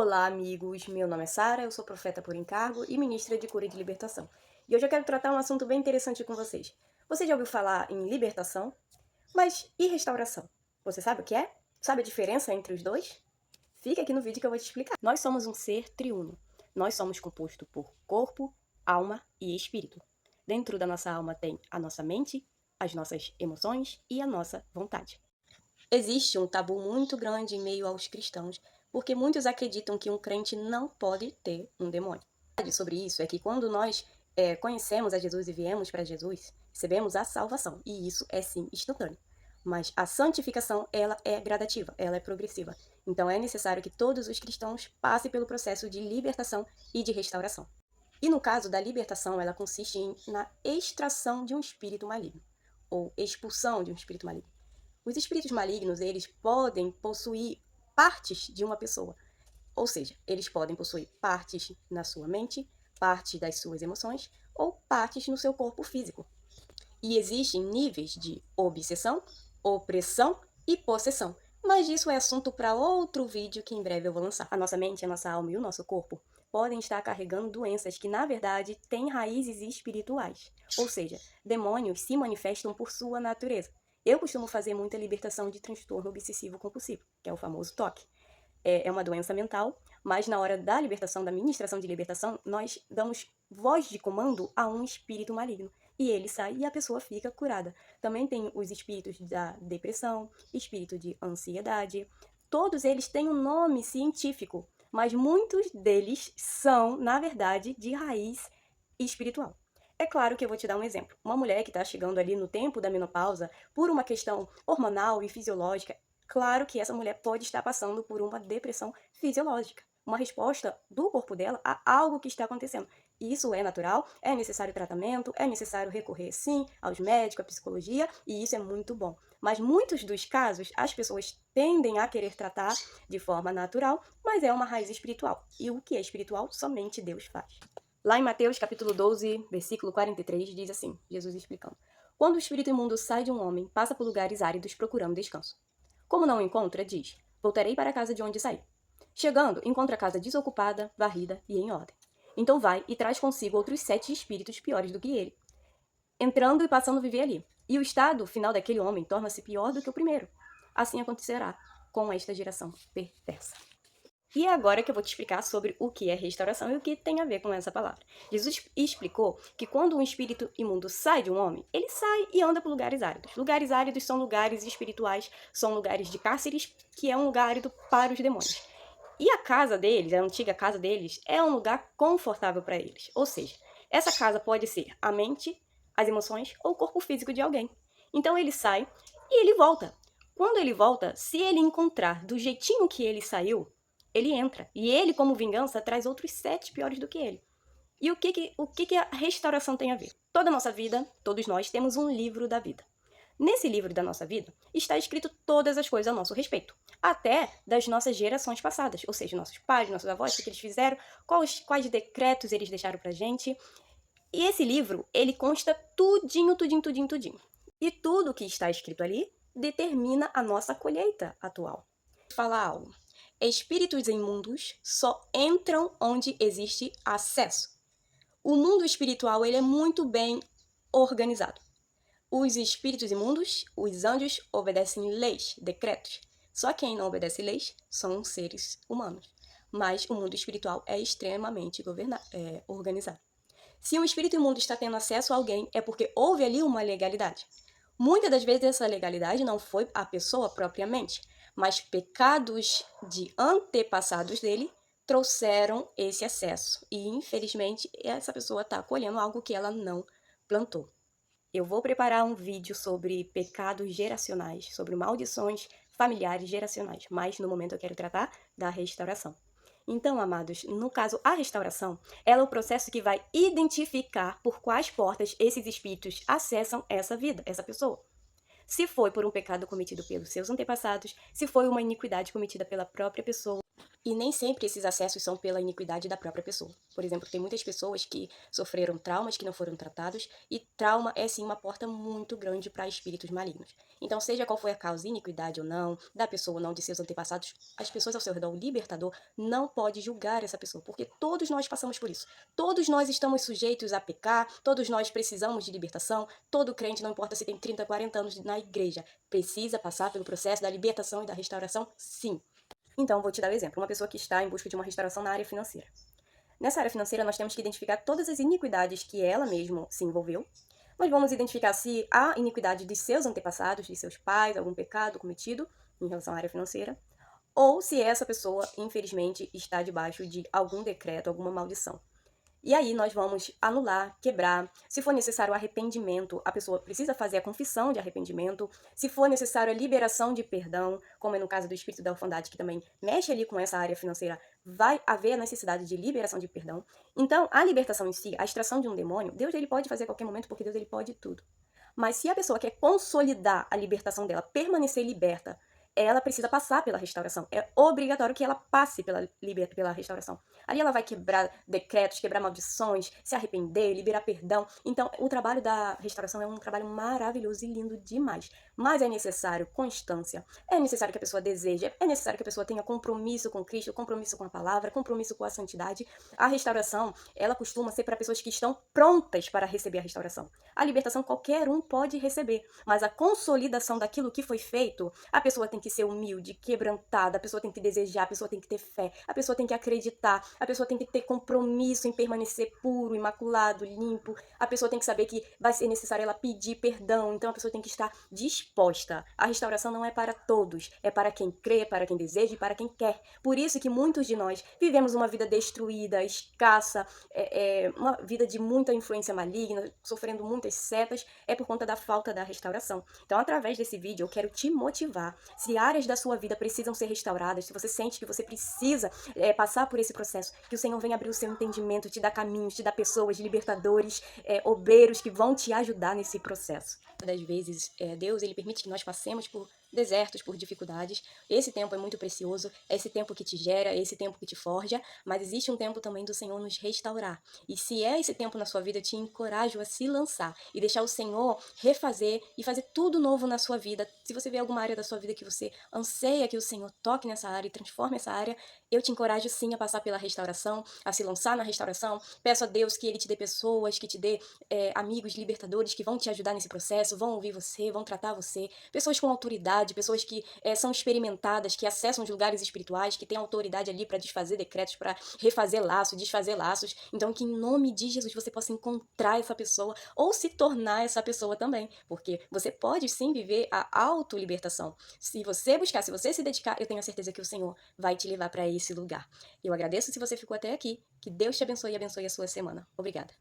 Olá, amigos! Meu nome é Sara, eu sou profeta por encargo e ministra de cura e de libertação. E hoje eu quero tratar um assunto bem interessante com vocês. Você já ouviu falar em libertação? Mas e restauração? Você sabe o que é? Sabe a diferença entre os dois? Fica aqui no vídeo que eu vou te explicar. Nós somos um ser triuno. Nós somos composto por corpo, alma e espírito. Dentro da nossa alma tem a nossa mente, as nossas emoções e a nossa vontade. Existe um tabu muito grande em meio aos cristãos, porque muitos acreditam que um crente não pode ter um demônio. A verdade sobre isso é que quando nós conhecemos a Jesus e viemos para Jesus, recebemos a salvação, e isso é sim instantâneo. Mas a santificação, ela é gradativa, ela é progressiva. Então é necessário que todos os cristãos passem pelo processo de libertação e de restauração. E no caso da libertação, ela consiste na extração de um espírito maligno, ou expulsão de um espírito maligno. Os espíritos malignos, eles podem possuir partes de uma pessoa. Ou seja, eles podem possuir partes na sua mente, partes das suas emoções ou partes no seu corpo físico. E existem níveis de obsessão, opressão e possessão. Mas isso é assunto para outro vídeo que em breve eu vou lançar. A nossa mente, a nossa alma e o nosso corpo podem estar carregando doenças que, na verdade, têm raízes espirituais. Ou seja, demônios se manifestam por sua natureza. Eu costumo fazer muita libertação de transtorno obsessivo-compulsivo, que é o famoso TOC. É uma doença mental, mas na hora da libertação, da ministração de libertação, nós damos voz de comando a um espírito maligno. E ele sai e a pessoa fica curada. Também tem os espíritos da depressão, espírito de ansiedade. Todos eles têm um nome científico, mas muitos deles são, na verdade, de raiz espiritual. É claro que eu vou te dar um exemplo. Uma mulher que está chegando ali no tempo da menopausa, por uma questão hormonal e fisiológica, claro que essa mulher pode estar passando por uma depressão fisiológica, uma resposta do corpo dela a algo que está acontecendo. Isso é natural, é necessário tratamento, é necessário recorrer, sim, aos médicos, à psicologia, e isso é muito bom. Mas muitos dos casos, as pessoas tendem a querer tratar de forma natural, mas é uma raiz espiritual. E o que é espiritual, somente Deus faz. Lá em Mateus capítulo 12, versículo 43, diz assim, Jesus explicando: Quando o espírito imundo sai de um homem, passa por lugares áridos procurando descanso. Como não o encontra, diz: Voltarei para a casa de onde saí. Chegando, encontra a casa desocupada, varrida e em ordem. Então vai e traz consigo outros 7 espíritos piores do que ele, entrando e passando a viver ali. E o estado final daquele homem torna-se pior do que o primeiro. Assim acontecerá com esta geração perversa. E é agora que eu vou te explicar sobre o que é restauração e o que tem a ver com essa palavra. Jesus explicou que quando um espírito imundo sai de um homem, ele sai e anda por lugares áridos. Lugares áridos são lugares espirituais, são lugares de cárceres, que é um lugar árido para os demônios. E a casa deles, a antiga casa deles, é um lugar confortável para eles. Ou seja, essa casa pode ser a mente, as emoções ou o corpo físico de alguém. Então ele sai e ele volta. Quando ele volta, se ele encontrar do jeitinho que ele saiu, ele entra. E ele, como vingança, traz outros 7 piores do que ele. E o que a restauração tem a ver? Toda a nossa vida, todos nós, temos um livro da vida. Nesse livro da nossa vida, está escrito todas as coisas a nosso respeito. Até das nossas gerações passadas. Ou seja, nossos pais, nossos avós, o que eles fizeram, quais decretos eles deixaram pra gente. E esse livro, ele consta tudinho, tudinho, tudinho, tudinho. E tudo que está escrito ali determina a nossa colheita atual. Vou falar algo. Espíritos imundos só entram onde existe acesso. O mundo espiritual, ele é muito bem organizado. Os espíritos imundos, os anjos, obedecem leis, decretos. Só quem não obedece leis são seres humanos. Mas o mundo espiritual é extremamente organizado. Se um espírito imundo está tendo acesso a alguém, é porque houve ali uma legalidade. Muitas das vezes essa legalidade não foi a pessoa propriamente, mas pecados de antepassados dele trouxeram esse acesso. E, infelizmente, essa pessoa está colhendo algo que ela não plantou. Eu vou preparar um vídeo sobre pecados geracionais, sobre maldições familiares geracionais, mas no momento eu quero tratar da restauração. Então, amados, no caso, a restauração, ela é o processo que vai identificar por quais portas esses espíritos acessam essa vida, essa pessoa. Se foi por um pecado cometido pelos seus antepassados, se foi uma iniquidade cometida pela própria pessoa. E nem sempre esses acessos são pela iniquidade da própria pessoa. Por exemplo, tem muitas pessoas que sofreram traumas que não foram tratados, e trauma é sim uma porta muito grande para espíritos malignos. Então, seja qual foi a causa, iniquidade ou não, da pessoa ou não, de seus antepassados, as pessoas ao seu redor, o libertador, não pode julgar essa pessoa, porque todos nós passamos por isso. Todos nós estamos sujeitos a pecar, todos nós precisamos de libertação, todo crente, não importa se tem 30, 40 anos na igreja, precisa passar pelo processo da libertação e da restauração, sim. Então, vou te dar um exemplo. Uma pessoa que está em busca de uma restauração na área financeira. Nessa área financeira, nós temos que identificar todas as iniquidades que ela mesma se envolveu. Nós vamos identificar se há iniquidade de seus antepassados, de seus pais, algum pecado cometido em relação à área financeira, ou se essa pessoa, infelizmente, está debaixo de algum decreto, alguma maldição. E aí nós vamos anular, quebrar. Se for necessário arrependimento, a pessoa precisa fazer a confissão de arrependimento. Se for necessário a liberação de perdão, como é no caso do espírito da orfandade, que também mexe ali com essa área financeira, vai haver a necessidade de liberação de perdão. Então, a libertação em si, a extração de um demônio, Deus ele pode fazer a qualquer momento, porque Deus ele pode tudo. Mas se a pessoa quer consolidar a libertação dela, permanecer liberta, ela precisa passar pela restauração. É obrigatório que ela passe pela restauração. Ali ela vai quebrar decretos, quebrar maldições, se arrepender, liberar perdão. Então, o trabalho da restauração é um trabalho maravilhoso e lindo demais. Mas é necessário constância, é necessário que a pessoa deseje, é necessário que a pessoa tenha compromisso com Cristo, compromisso com a palavra, compromisso com a santidade. A restauração, ela costuma ser para pessoas que estão prontas para receber a restauração. A libertação qualquer um pode receber, mas a consolidação daquilo que foi feito, a pessoa tem que ser humilde, quebrantada, a pessoa tem que desejar, a pessoa tem que ter fé, a pessoa tem que acreditar, a pessoa tem que ter compromisso em permanecer puro, imaculado, limpo, a pessoa tem que saber que vai ser necessário ela pedir perdão, então a pessoa tem que estar disposta. A restauração não é para todos, é para quem crê, para quem deseja e para quem quer. Por isso que muitos de nós vivemos uma vida destruída, escassa, uma vida de muita influência maligna, sofrendo muitas setas, é por conta da falta da restauração. Então, através desse vídeo, eu quero te motivar. Se áreas da sua vida precisam ser restauradas, se você sente que você precisa passar por esse processo, que o Senhor venha abrir o seu entendimento, te dar caminhos, te dar pessoas, libertadores, obreiros que vão te ajudar nesse processo. Das vezes, Deus ele permite que nós passemos por desertos, por dificuldades. Esse tempo é muito precioso, é esse tempo que te gera, é esse tempo que te forja, mas existe um tempo também do Senhor nos restaurar. E se é esse tempo na sua vida, eu te encorajo a se lançar e deixar o Senhor refazer e fazer tudo novo na sua vida. Se você vê alguma área da sua vida que você anseia que o Senhor toque nessa área e transforme essa área, eu te encorajo sim a passar pela restauração, a se lançar na restauração. Peço a Deus que Ele te dê pessoas, que te dê amigos libertadores que vão te ajudar nesse processo, vão ouvir você, vão tratar você, pessoas com autoridade, pessoas que são experimentadas, que acessam os lugares espirituais, que têm autoridade ali para desfazer decretos, para refazer laços, desfazer laços. Então, que em nome de Jesus você possa encontrar essa pessoa ou se tornar essa pessoa também, porque você pode sim viver a autolibertação. Se você buscar, se você se dedicar, eu tenho a certeza que o Senhor vai te levar para esse lugar. Eu agradeço se você ficou até aqui. Que Deus te abençoe e abençoe a sua semana. Obrigada.